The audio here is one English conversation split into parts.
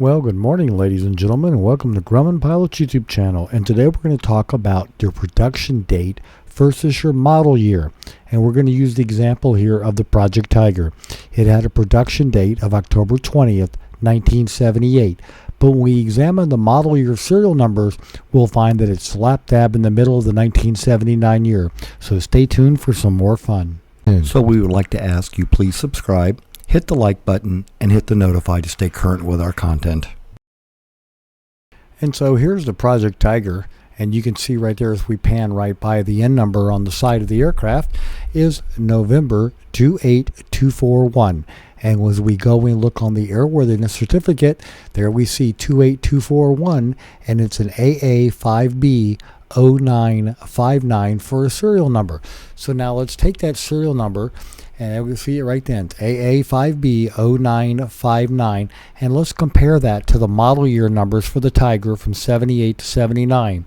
Well, good morning, ladies and gentlemen, and welcome to Grumman Pilot's YouTube channel. And today we're going to talk about your production date versus your model year. And we're going to use the example here of the Project Tiger. It had a production date of October 20th, 1978. But when we examine the model year serial numbers, we'll find that it's slap dab in the middle of the 1979 year. So stay tuned for some more fun. So we would like to ask you please subscribe, hit the like button, and hit the notify to stay current with our content. And so here's the Project Tiger, and you can see right there as we pan right by the N number on the side of the aircraft is November 28241. And as we go and look on the airworthiness certificate, there we see 28241, and it's an AA5B 0959 for a serial number. So now let's take that serial number, and we see it right then, it's AA5B 0959, and let's compare that to the model year numbers for the Tiger from 78 to 79.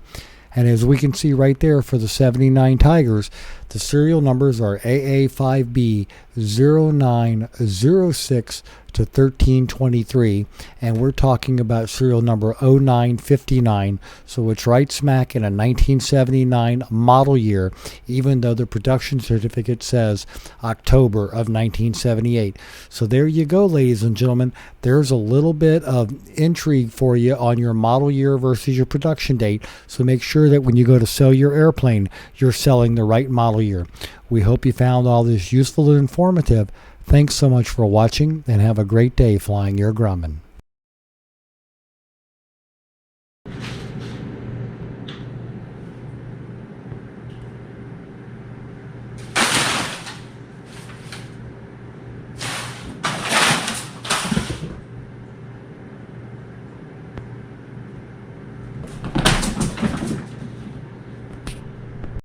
And as we can see right there for the 79 Tigers, the serial numbers are AA5B 0906 to 1323, and we're talking about serial number 0959, so it's right smack in a 1979 model year, even though the production certificate says October of 1978. So there you go, ladies and gentlemen. There's a little bit of intrigue for you on your model year versus your production date, so make sure that when you go to sell your airplane, you're selling the right model year. We hope you found all this useful and informative. Thanks so much for watching, and have a great day flying your Grumman.